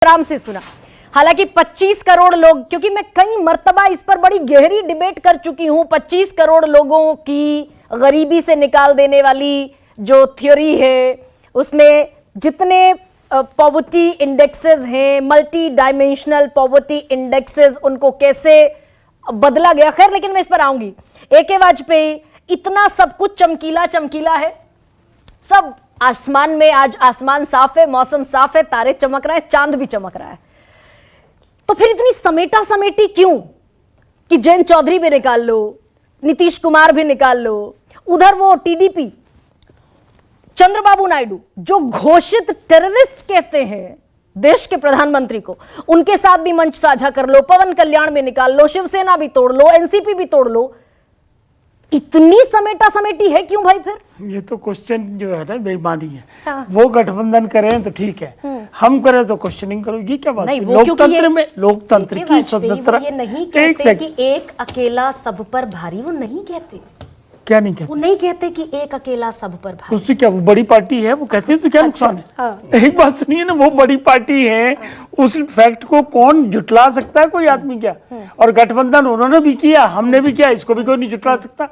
आराम से सुना। हालांकि 25 करोड़ लोग, क्योंकि मैं कई मर्तबा इस पर बड़ी गहरी डिबेट कर चुकी हूं, 25 करोड़ लोगों की गरीबी से निकाल देने वाली जो थ्योरी है, उसमें जितने पॉवर्टी इंडेक्सेस हैं, मल्टी डायमेंशनल पॉवर्टी इंडेक्सेस, उनको कैसे बदला गया। खैर, लेकिन मैं इस पर आऊंगी। ए.के. वाजपेयी, इतना सब कुछ चमकीला चमकीला है, सब आसमान में, आज आसमान साफ है, मौसम साफ है, तारे चमक रहे हैं, चांद भी चमक रहा है, तो फिर इतनी समेटा समेटी क्यों कि जयंत चौधरी भी निकाल लो, नीतीश कुमार भी निकाल लो, उधर वो टीडीपी चंद्रबाबू नायडू जो घोषित टेररिस्ट कहते हैं देश के प्रधानमंत्री को, उनके साथ भी मंच साझा कर लो, पवन कल्याण में निकाल लो, शिवसेना भी तोड़ लो, एनसीपी भी तोड़ लो, इतनी समेटा समेटी है क्यों भाई? फिर ये तो क्वेश्चन जो है ना बेईमानी है। हाँ। वो गठबंधन करें तो ठीक है, हम करें तो क्वेश्चनिंग करो, ये क्या बात है? लोकतंत्र में, लोकतंत्र की स्वतंत्रता, ये नहीं कहते कि एक अकेला सब पर भारी, वो नहीं कहते। क्या नहीं कहते? वो नहीं कहते कि एक अकेला सब पर भारी। उससे क्या, वो बड़ी पार्टी है, वो कहते हैं तो क्या नुकसान है? हाँ। एक बात सुनिए ना, वो बड़ी पार्टी है, उस फैक्ट को कौन झुटला सकता है? कोई आदमी क्या? और गठबंधन उन्होंने भी किया, हमने भी किया, इसको भी कोई नहीं झुटला सकता।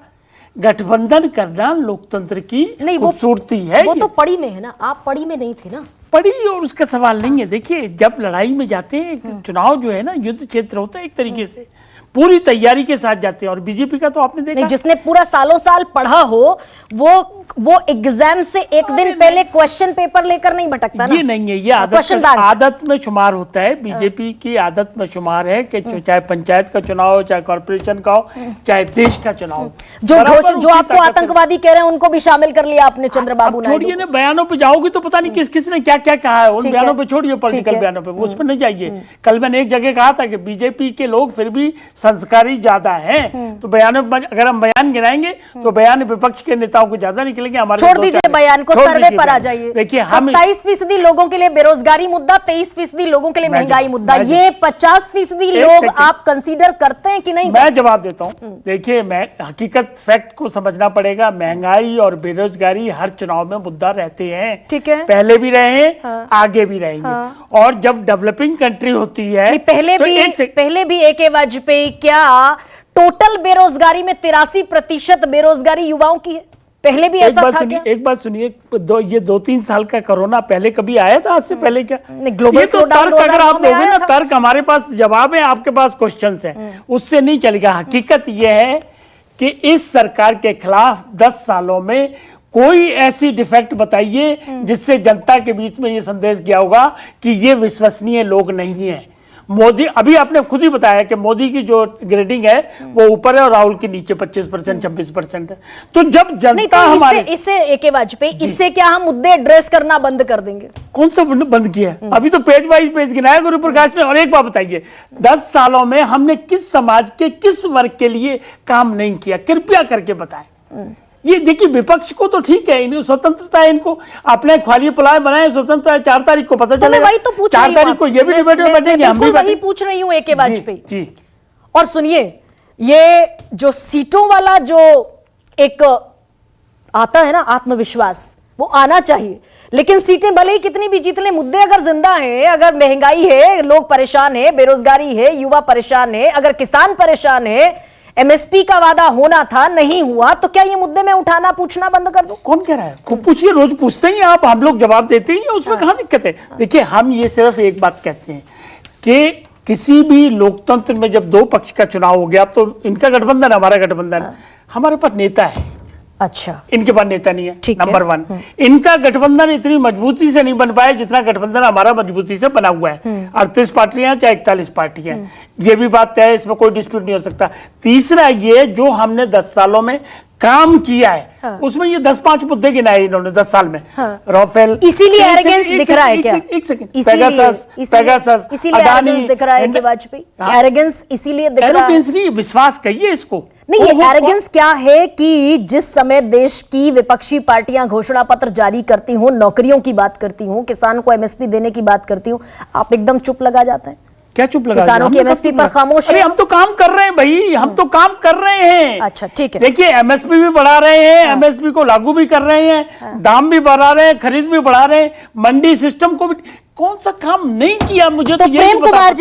गठबंधन करना लोकतंत्र की खूबसूरती है। वो तो पड़ी में है ना, आप पड़ी में नहीं थे ना। पड़ी और उसका सवाल नहीं है। देखिए, जब लड़ाई में जाते हैं, चुनाव जो है ना युद्ध क्षेत्र होता है, एक तरीके से पूरी तैयारी के साथ जाते हैं। और बीजेपी का तो आपने देखा, जिसने पूरा सालों साल पढ़ा हो, वो एग्जाम से एक दिन पहले क्वेश्चन पेपर लेकर नहीं भटकता ना। ये नहीं है, ये आदत में शुमार होता है। बीजेपी की आदत में शुमार है कि चाहे पंचायत का चुनाव हो, चाहे कॉर्पोरेशन का हो, चाहे देश का चुनाव हो, जो आपको आतंकवादी कह रहे हैं उनको भी शामिल कर लिया आपने चंद्रबाबू नायडू। छोड़िए ना, बयानों पे जाओगे तो पता नहीं किस किस ने क्या क्या कहा है, उन बयानों पे छोड़िए, पॉलिटिकल बयानों पे, उस पर नहीं जाइए। कल मैंने एक जगह कहा था कि बीजेपी के लोग फिर भी संस्कारी ज्यादा हैं, तो बयानों में अगर हम बयान गिनाएंगे तो बयान विपक्ष के नेताओं को ज्यादा निकलेंगे। हमारे छोड़ दीजिए बयान को, सर्वे पर आ जाइए। देखिए, हम 27% लोगों के लिए बेरोजगारी मुद्दा, 23% लोगों के लिए महंगाई मुद्दा, ये 50% लोग आप कंसीडर करते हैं कि नहीं? मैं जवाब देता हूं। देखिए, मैं हकीकत फैक्ट को समझना पड़ेगा। महंगाई और बेरोजगारी हर चुनाव में मुद्दा रहते हैं, ठीक है, पहले भी रहे हैं, हाँ, आगे भी रहेंगे। हाँ। और जब डेवलपिंग कंट्री होती है, पहले भी ए.के. वाजपेयी, क्या टोटल बेरोजगारी में 83% बेरोजगारी युवाओं की है? पहले भी ऐसा था क्या? एक बात सुनिए, ये 2-3 साल का कोरोना पहले कभी आया था आज से पहले क्या? ग्लोबल ये तो तर्क अगर आप दोगे ना, तर्क हमारे पास जवाब है, आपके पास क्वेश्चंस हैं, उससे नहीं चलेगा। हकीकत ये है कि इस सरकार के खिलाफ 10 सालों में कोई ऐसी डिफेक्ट बताइए जिससे जनता के बीच में ये संदेश गया होगा कि ये विश्वसनीय लोग नहीं है। मोदी, अभी आपने खुद ही बताया कि मोदी की जो ग्रेडिंग है वो ऊपर है और राहुल के नीचे 25% 26% है। तो जब जनता तो हमारे इससे ए.के. वाजपेयी, इससे क्या हम मुद्दे एड्रेस करना बंद कर देंगे? कौन सा बंद किया है? अभी तो पेज वाइज पेज गिनाया गुरु प्रकाश ने। और एक बात बताइए, 10 सालों में हमने किस समाज के, किस वर्ग के लिए काम नहीं किया? कृपया करके बताएं। ये देखिए, विपक्ष को तो ठीक है, इन्हें स्वतंत्रता है, इनको अपने ख्वाली पुलाव बनाए, स्वतंत्रता है। 4 तारीख को पता चलेगा, 4 तारीख को ये भी डिबेट में बैठेंगे, हम भी वही पूछ रही हूँ ए.के. वाजपेयी जी। और सुनिए, ये जो सीटों वाला जो एक आता है ना आत्मविश्वास, वो आना चाहिए। लेकिन सीटें भले ही कितनी भी जीत लें, मुद्दे अगर जिंदा हैं, अगर महंगाई है, लोग परेशान है, बेरोजगारी है, युवा परेशान है, अगर किसान परेशान है, एमएसपी का वादा होना था, नहीं हुआ, तो क्या ये मुद्दे में उठाना पूछना बंद कर दूं? कौन कह रहा है? खूब पूछिए, रोज पूछते ही आप, हम लोग जवाब देते ही, उसमें कहां दिक्कत है? देखिए, हम ये सिर्फ एक बात कहते हैं कि किसी भी लोकतंत्र में जब 2 पक्ष का चुनाव हो गया, तो इनका गठबंधन, हमारा गठबंधन, हमारे पास नेता है। अच्छा, इनके पास नेता नहीं है, नंबर 1। इनका गठबंधन इतनी मजबूती से नहीं बन पाया जितना गठबंधन हमारा मजबूती से बना हुआ है। 38 पार्टियां चाहे 41 पार्टियां, ये भी बात तय है, इसमें कोई डिस्प्यूट नहीं हो सकता। तीसरा, ये जो हमने 10 सालों में काम किया है, हाँ, उसमें ये 10-5 मुद्दे गिनाए इन्होंने 10 साल में। हाँ, राफेल, इसीलिए एरोगेंस दिख रहा है क्या? एक सेकंड, पेगासस, अडानी दिख रहा है कि वाजपेयी एरोगेंस इसीलिए दिख रहा है? एरोगेंस नहीं, विश्वास कहिए इसको। नहीं, ये एरोगेंस क्या है कि जिस समय देश की विपक्षी पार्टियां घोषणा पत्र जारी करती हूं, नौकरियों की बात करती हूं, किसान को एमएसपी देने की बात करती हूं, आप एकदम चुप लगा जाते हैं। क्या चुप लगा? किसानों की एमएसपी पर खामोश है। हम तो काम कर रहे हैं भाई, हम तो काम कर रहे हैं। अच्छा, ठीक है। देखिए, एमएसपी भी बढ़ा रहे हैं, एमएसपी को लागू भी कर रहे हैं, दाम भी बढ़ा रहे हैं, खरीद भी बढ़ा रहे हैं, मंडी सिस्टम को भी। कौन सा काम नहीं किया मुझे तो ये प्रेम नहीं बता कुमार